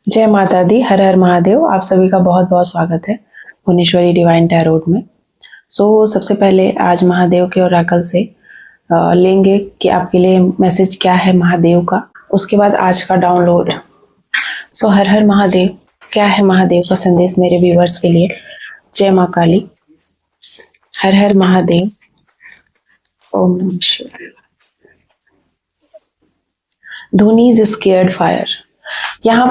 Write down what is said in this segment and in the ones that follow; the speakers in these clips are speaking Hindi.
जय माता दी, हर हर महादेव। आप सभी का बहुत बहुत स्वागत है भुवनेश्वरी डिवाइन टैरोट में। सबसे पहले आज महादेव के ओरेकल से लेंगे कि आपके लिए मैसेज क्या है महादेव का। उसके बाद आज का डाउनलोड। हर हर महादेव, क्या है महादेव का संदेश मेरे व्यूवर्स के लिए। जय माँ काली, हर हर महादेव, ओम नमः शिवाय। धुनी इज स्केयर्ड फायर। यहाँ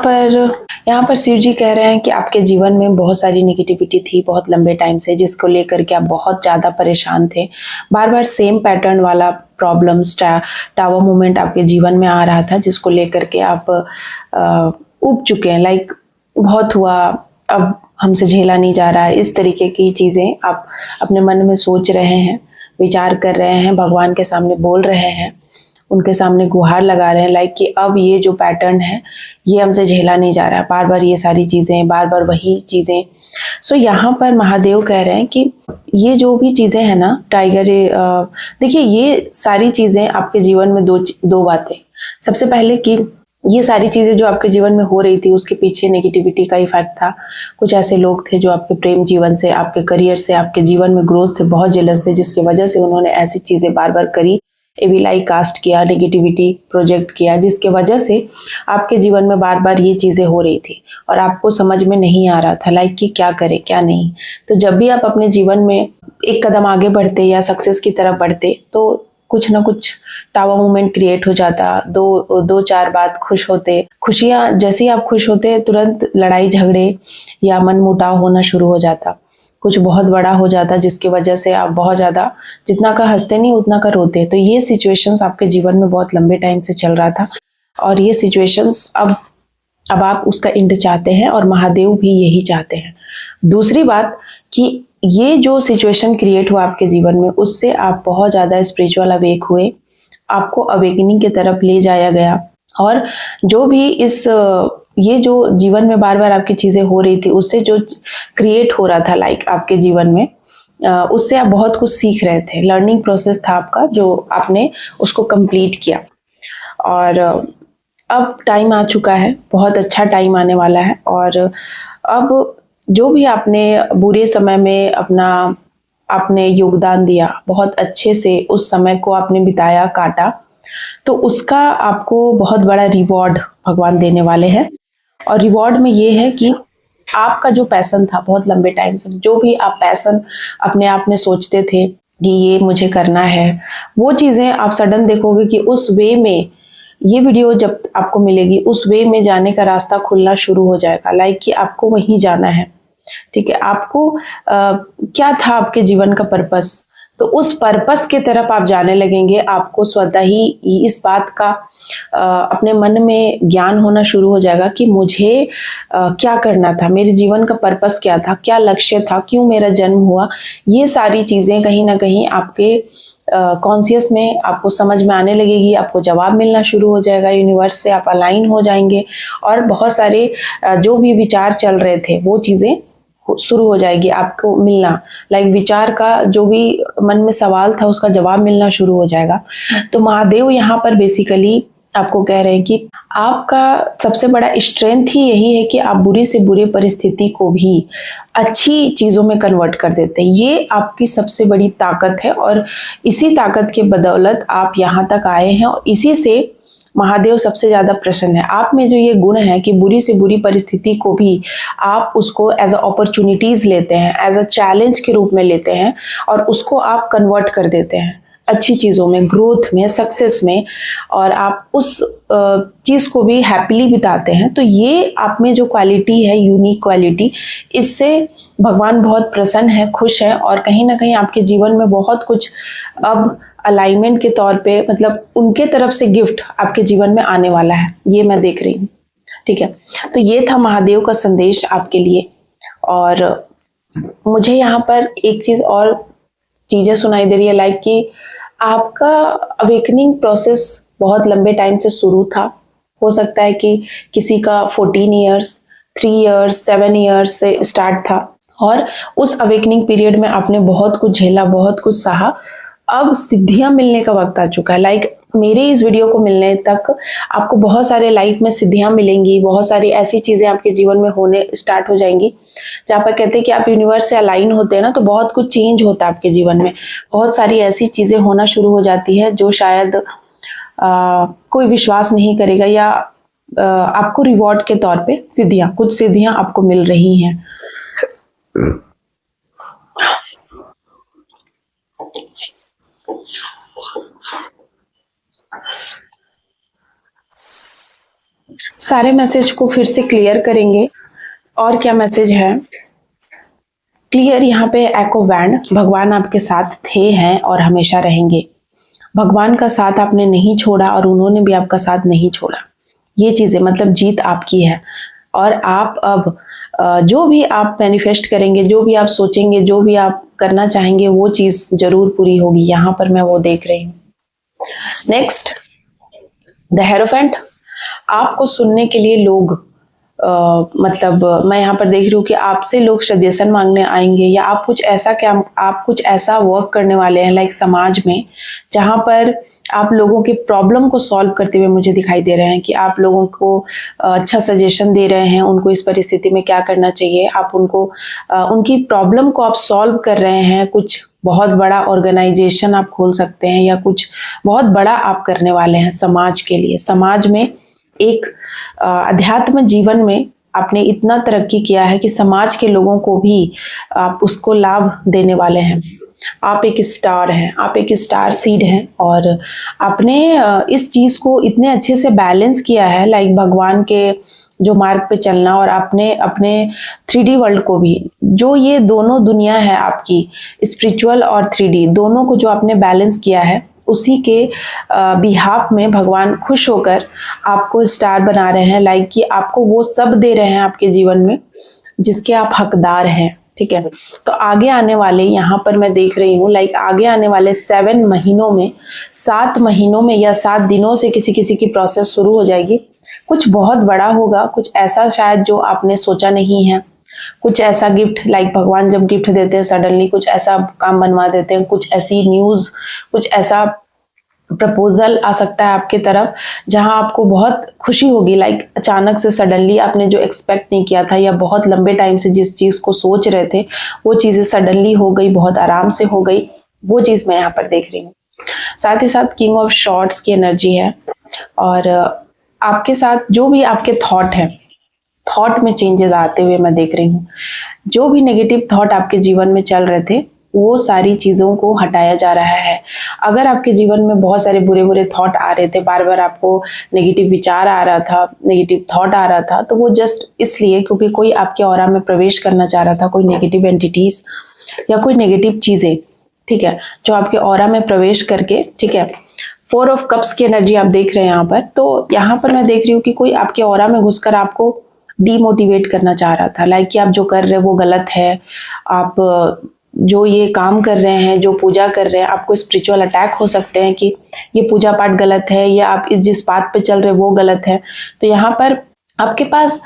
पर शिव जी कह रहे हैं कि आपके जीवन में बहुत सारी नेगेटिविटी थी बहुत लंबे टाइम से, जिसको लेकर के आप बहुत ज़्यादा परेशान थे। बार बार सेम पैटर्न वाला प्रॉब्लम्स, टावर मूवमेंट आपके जीवन में आ रहा था, जिसको लेकर के आप उब चुके हैं। लाइक बहुत हुआ, अब हमसे झेला नहीं जा रहा है। इस तरीके की चीज़ें आप अपने मन में सोच रहे हैं, विचार कर रहे हैं, भगवान के सामने बोल रहे हैं, उनके सामने गुहार लगा रहे हैं। लाइक कि अब ये जो पैटर्न है ये हमसे झेला नहीं जा रहा है, बार बार ये सारी चीज़ें, बार बार वही चीज़ें। यहाँ पर महादेव कह रहे हैं कि ये जो भी चीज़ें हैं ना टाइगर, देखिए ये सारी चीज़ें आपके जीवन में दो बातें। सबसे पहले कि ये सारी चीज़ें जो आपके जीवन में हो रही थी उसके पीछे नेगेटिविटी का इफेक्ट था। कुछ ऐसे लोग थे जो आपके प्रेम जीवन से, आपके करियर से, आपके जीवन में ग्रोथ से बहुत जेलस थे, जिसकी वजह से उन्होंने ऐसी चीज़ें बार बार करी, एविलाई कास्ट किया, नेगेटिविटी प्रोजेक्ट किया, जिसके वजह से आपके जीवन में बार बार ये चीज़ें हो रही थी और आपको समझ में नहीं आ रहा था लाइक कि क्या करें क्या नहीं। तो जब भी आप अपने जीवन में एक कदम आगे बढ़ते या सक्सेस की तरफ बढ़ते तो कुछ ना कुछ टावर मूवमेंट क्रिएट हो जाता। दो चार बात खुश होते, खुशियाँ जैसे ही आप खुश होते तुरंत लड़ाई झगड़े या मनमुटाव होना शुरू हो जाता, कुछ बहुत बड़ा हो जाता, जिसकी वजह से आप बहुत ज़्यादा जितना का हंसते नहीं उतना का रोते। तो ये सिचुएशंस आपके जीवन में बहुत लंबे टाइम से चल रहा था और ये सिचुएशंस अब आप उसका एंड चाहते हैं और महादेव भी यही चाहते हैं। दूसरी बात कि ये जो सिचुएशन क्रिएट हुआ आपके जीवन में, उससे आप बहुत ज़्यादा स्पिरिचुअल अवेक हुए, आपको अवेकनिंग की तरफ ले जाया गया। और जो भी ये जो जीवन में बार बार आपकी चीज़ें हो रही थी, उससे जो क्रिएट हो रहा था लाइक आपके जीवन में, उससे आप बहुत कुछ सीख रहे थे। लर्निंग प्रोसेस था आपका जो आपने उसको कंप्लीट किया। और अब टाइम आ चुका है, बहुत अच्छा टाइम आने वाला है। और अब जो भी आपने बुरे समय में आपने योगदान दिया, बहुत अच्छे से उस समय को आपने बिताया, काटा, तो उसका आपको बहुत बड़ा रिवॉर्ड भगवान देने वाले हैं। और रिवॉर्ड में ये है कि आपका जो पैशन था बहुत लंबे टाइम से, जो भी आप पैशन अपने आप में सोचते थे कि ये मुझे करना है, वो चीज़ें आप सडन देखोगे कि उस वे में, ये वीडियो जब आपको मिलेगी उस वे में जाने का रास्ता खुलना शुरू हो जाएगा। लाइक कि आपको वहीं जाना है, ठीक है। आपको क्या था आपके जीवन का पर्पस, तो उस पर्पस के तरफ आप जाने लगेंगे। आपको स्वतः ही इस बात का अपने मन में ज्ञान होना शुरू हो जाएगा कि मुझे क्या करना था, मेरे जीवन का पर्पस क्या था, क्या लक्ष्य था, क्यों मेरा जन्म हुआ। ये सारी चीज़ें कहीं ना कहीं आपके कॉन्शियस में आपको समझ में आने लगेगी, आपको जवाब मिलना शुरू हो जाएगा। यूनिवर्स से आप अलाइन हो जाएंगे और बहुत सारे जो भी विचार चल रहे थे वो चीज़ें शुरू हो जाएगी आपको मिलना। लाइक विचार का जो भी मन में सवाल था उसका जवाब मिलना शुरू हो जाएगा। तो महादेव यहाँ पर बेसिकली आपको कह रहे हैं कि आपका सबसे बड़ा स्ट्रेंथ ही यही है कि आप बुरी से बुरी परिस्थिति को भी अच्छी चीज़ों में कन्वर्ट कर देते हैं। ये आपकी सबसे बड़ी ताकत है और इसी ताकत के बदौलत आप यहाँ तक आए हैं और इसी से महादेव सबसे ज़्यादा प्रसन्न है। आप में जो ये गुण है कि बुरी से बुरी परिस्थिति को भी आप उसको एज अ अपॉर्चुनिटीज़ लेते हैं, एज अ चैलेंज के रूप में लेते हैं और उसको आप कन्वर्ट कर देते हैं अच्छी चीज़ों में, ग्रोथ में, सक्सेस में, और आप उस चीज़ को भी हैप्पीली बिताते हैं। तो ये आप में जो क्वालिटी है, यूनिक क्वालिटी, इससे भगवान बहुत प्रसन्न है, खुश है और कहीं ना कहीं आपके जीवन में बहुत कुछ अब अलाइनमेंट के तौर पे, मतलब उनके तरफ से गिफ्ट आपके जीवन में आने वाला है, ये मैं देख रही हूँ, ठीक है। तो ये था महादेव का संदेश आपके लिए। और मुझे यहाँ पर एक चीज़ और चीज़ें सुनाई दे रही है, लाइक कि आपका अवेकनिंग प्रोसेस बहुत लंबे टाइम से शुरू था। हो सकता है कि किसी का 14 ईयर्स, 3 ईयर्स, 7 ईयर्स से स्टार्ट था और उस अवेकनिंग पीरियड में आपने बहुत कुछ झेला, बहुत कुछ सहा। अब सिद्धियां मिलने का वक्त आ चुका है। लाइक मेरे इस वीडियो को मिलने तक आपको बहुत सारे लाइफ में सिद्धियां मिलेंगी, बहुत सारी ऐसी चीजें आपके जीवन में होने स्टार्ट हो जाएंगी जहाँ पर कहते हैं कि आप यूनिवर्स से अलाइन होते हैं ना, तो बहुत कुछ चेंज होता है आपके जीवन में। बहुत सारी ऐसी चीजें होना शुरू हो जाती है जो शायद कोई विश्वास नहीं करेगा, या आपको रिवॉर्ड के तौर पे कुछ सिद्धियां आपको मिल रही हैं। सारे मैसेज को फिर से क्लियर करेंगे। और क्या मैसेज है? क्लियर यहाँ पे एको बैंड, भगवान आपके साथ थे, हैं और हमेशा रहेंगे। भगवान का साथ आपने नहीं छोड़ा और उन्होंने भी आपका साथ नहीं छोड़ा। ये चीजें मतलब जीत आपकी है। और आप अब जो भी आप मैनिफेस्ट करेंगे, जो भी आप सोचेंगे, जो भी आप करना चाहेंगे, वो चीज जरूर पूरी होगी। यहाँ पर मैं वो देख रही हूँ। Next, the hierophant. आपको सुनने के लिए लोग मतलब मैं यहाँ पर देख रही हूँ कि आपसे लोग सजेशन मांगने आएंगे, या आप कुछ ऐसा वर्क करने वाले हैं लाइक समाज में, जहाँ पर आप लोगों के प्रॉब्लम को सॉल्व करते हुए मुझे दिखाई दे रहे हैं कि आप लोगों को अच्छा सजेशन दे रहे हैं, उनको इस परिस्थिति में क्या करना चाहिए। आप उनको उनकी प्रॉब्लम को आप सॉल्व कर रहे हैं। कुछ बहुत बड़ा ऑर्गेनाइजेशन आप खोल सकते हैं, या कुछ बहुत बड़ा आप करने वाले हैं समाज के लिए। समाज में एक अध्यात्म जीवन में आपने इतना तरक्की किया है कि समाज के लोगों को भी आप उसको लाभ देने वाले हैं। आप एक स्टार हैं, आप एक स्टार सीड हैं, और आपने इस चीज को इतने अच्छे से बैलेंस किया है, लाइक भगवान के जो मार्ग पे चलना, और आपने अपने 3D वर्ल्ड को भी, जो ये दोनों दुनिया है आपकी, स्पिरिचुअल और 3D दोनों को जो आपने बैलेंस किया है, उसी के बिहाफ में भगवान खुश होकर आपको स्टार बना रहे हैं। लाइक कि आपको वो सब दे रहे हैं आपके जीवन में जिसके आप हकदार हैं। ठीक है, तो आगे आने वाले, यहाँ पर मैं देख रही हूँ लाइक आगे आने वाले 7 महीनों में, 7 महीनों में या 7 दिनों से किसी किसी की प्रोसेस शुरू हो जाएगी। कुछ बहुत बड़ा होगा, कुछ ऐसा शायद जो आपने सोचा नहीं है, कुछ ऐसा गिफ्ट, लाइक भगवान जब गिफ्ट देते हैं सडनली कुछ ऐसा काम बनवा देते हैं, कुछ ऐसी न्यूज, कुछ ऐसा प्रपोजल आ सकता है आपके तरफ जहां आपको बहुत खुशी होगी। लाइक अचानक से सडनली आपने जो एक्सपेक्ट नहीं किया था, या बहुत लंबे टाइम से जिस चीज को सोच रहे थे, वो चीजें सडनली हो गई, बहुत आराम से हो गई। वो चीज मैं यहाँ पर देख रही हूँ। साथ ही साथ किंग ऑफ शॉर्ट्स की एनर्जी है, और आपके साथ जो भी आपके थॉट है, थॉट में चेंजेस आते हुए मैं देख रही हूँ। जो भी नेगेटिव थॉट आपके जीवन में चल रहे थे, वो सारी चीजों को हटाया जा रहा है। अगर आपके जीवन में बहुत सारे बुरे बुरे थॉट आ रहे थे, बार बार आपको नेगेटिव विचार आ रहा था, नेगेटिव थॉट आ रहा था, तो वो जस्ट इसलिए क्योंकि कोई आपके ऑरा में प्रवेश करना चाह रहा था, कोई नेगेटिव एंटिटीज या कोई नेगेटिव चीजें, ठीक है, जो आपके ऑरा में प्रवेश करके, ठीक है, 4 ऑफ कप्स की एनर्जी आप देख रहे हैं यहाँ पर। तो यहाँ पर मैं देख रही हूँ कि कोई आपके ऑरा में घुसकर आपको डीमोटिवेट करना चाह रहा था, लाइक कि आप जो कर रहे हैं वो गलत है, आप जो ये काम कर रहे हैं, जो पूजा कर रहे हैं, आपको स्पिरिचुअल अटैक हो सकते हैं कि ये पूजा पाठ गलत है, या आप जिस पाथ पे चल रहे हैं वो गलत है। तो यहाँ पर आपके पास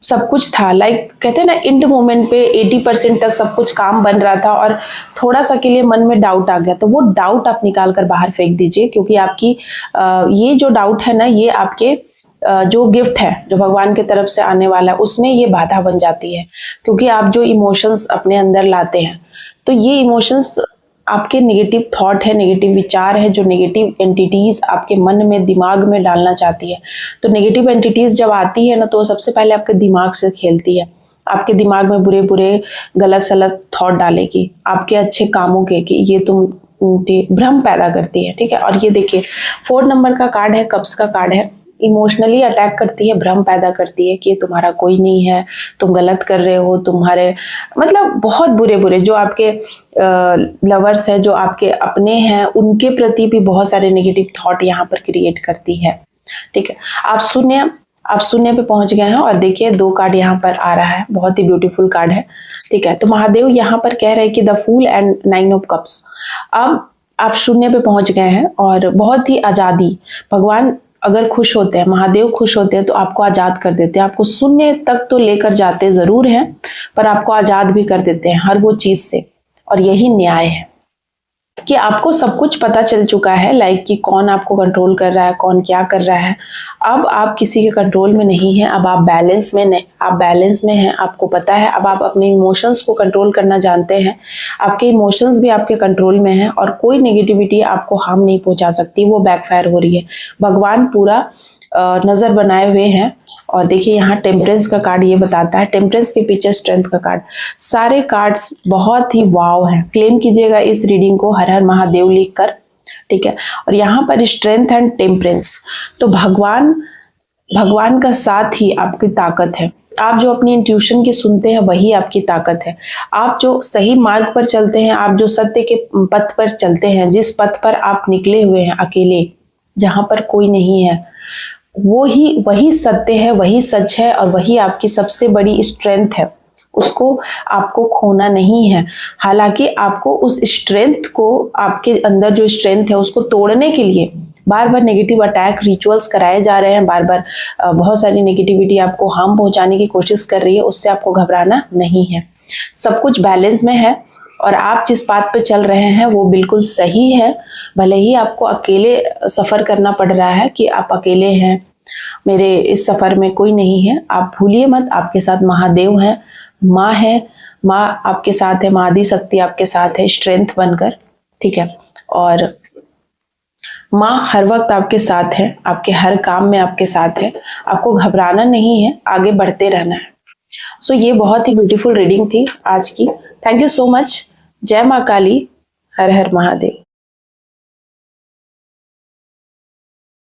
सब कुछ था, लाइक कहते हैं ना, इंड मोमेंट पे 80% तक सब कुछ काम बन रहा था, और थोड़ा सा के लिए मन में डाउट आ गया, तो वो डाउट आप निकाल कर बाहर फेंक दीजिए, क्योंकि आपकी ये जो डाउट है ना, ये आपके जो गिफ्ट है जो भगवान की तरफ से आने वाला है, उसमें ये बाधा बन जाती है। क्योंकि आप जो इमोशंस अपने अंदर लाते हैं, तो ये इमोशंस आपके नेगेटिव थॉट है, नेगेटिव विचार है, जो नेगेटिव एंटिटीज आपके मन में, दिमाग में डालना चाहती है। तो नेगेटिव एंटिटीज जब आती है ना, तो सबसे पहले आपके दिमाग से खेलती है, आपके दिमाग में बुरे बुरे गलत सलत थॉट डालेगी आपके अच्छे कामों के, कि ये तुम भ्रम पैदा करती है। ठीक है, और ये देखिए 4 नंबर का कार्ड है, कप्स का कार्ड है, इमोशनली अटैक करती है, भ्रम पैदा करती है कि तुम्हारा कोई नहीं है, तुम गलत कर रहे हो, तुम्हारे मतलब बहुत बुरे बुरे जो आपके लवर्स हैं, जो आपके अपने हैं, उनके प्रति भी बहुत सारे नेगेटिव थॉट यहाँ पर क्रिएट करती है। ठीक है, आप शून्य पे पहुंच गए हैं, और देखिए 2 कार्ड यहाँ पर आ रहा है, बहुत ही ब्यूटीफुल कार्ड है। ठीक है, तो महादेव यहाँ पर कह रहे हैं कि the fool and 9 of cups. अब आप शून्य पे पहुंच गए हैं, और बहुत ही आजादी, भगवान अगर खुश होते हैं, महादेव खुश होते हैं, तो आपको आजाद कर देते हैं। आपको शून्य तक तो लेकर जाते जरूर हैं, पर आपको आजाद भी कर देते हैं हर वो चीज से, और यही न्याय है। कि आपको सब कुछ पता चल चुका है, लाइक कि कौन आपको कंट्रोल कर रहा है, कौन क्या कर रहा है। अब आप किसी के कंट्रोल में नहीं है, अब आप बैलेंस में हैं, आपको पता है। अब आप अपने इमोशंस को कंट्रोल करना जानते हैं, आपके इमोशंस भी आपके कंट्रोल में हैं और कोई नेगेटिविटी आपको हार्म नहीं पहुंचा सकती, वो बैकफायर हो रही है। भगवान पूरा नजर बनाए हुए हैं। और देखिए यहाँ टेम्परेंस का कार्ड ये बताता है, टेम्परेंस के पीछे स्ट्रेंथ का कार्ड। सारे कार्ड्स बहुत ही वाव हैं। क्लेम कीजिएगा इस रीडिंग को हर हर महादेव लिखकर, ठीक है। और यहाँ पर स्ट्रेंथ एंड टेम्परेंस, तो भगवान का साथ ही आपकी ताकत है। आप जो अपनी इंट्यूशन की सुनते हैं वही आपकी ताकत है। आप जो सही मार्ग पर चलते हैं, आप जो सत्य के पथ पर चलते हैं, जिस पथ पर आप निकले हुए हैं अकेले, जहां पर कोई नहीं है, वही सत्य है, वही सच है और वही आपकी सबसे बड़ी स्ट्रेंथ है। उसको आपको खोना नहीं है। हालांकि आपको उस स्ट्रेंथ को, आपके अंदर जो स्ट्रेंथ है उसको तोड़ने के लिए बार बार नेगेटिव अटैक रिचुअल्स कराए जा रहे हैं, बार बार बहुत सारी नेगेटिविटी आपको हार्म पहुंचाने की कोशिश कर रही है। उससे आपको घबराना नहीं है। सब कुछ बैलेंस में है और आप जिस बात पे चल रहे हैं वो बिल्कुल सही है। भले ही आपको अकेले सफ़र करना पड़ रहा है कि आप अकेले हैं, मेरे इस सफ़र में कोई नहीं है, आप भूलिए मत, आपके साथ महादेव हैं, माँ है, माँ आपके साथ है, माँ आदि शक्ति आपके साथ है स्ट्रेंथ बनकर, ठीक है। और माँ हर वक्त आपके साथ है, आपके हर काम में आपके साथ है। आपको घबराना नहीं है, आगे बढ़ते रहना है। सो ये बहुत ही ब्यूटीफुल रीडिंग थी आज की। Thank you so much. जय माँ काली, हर हर महादेव।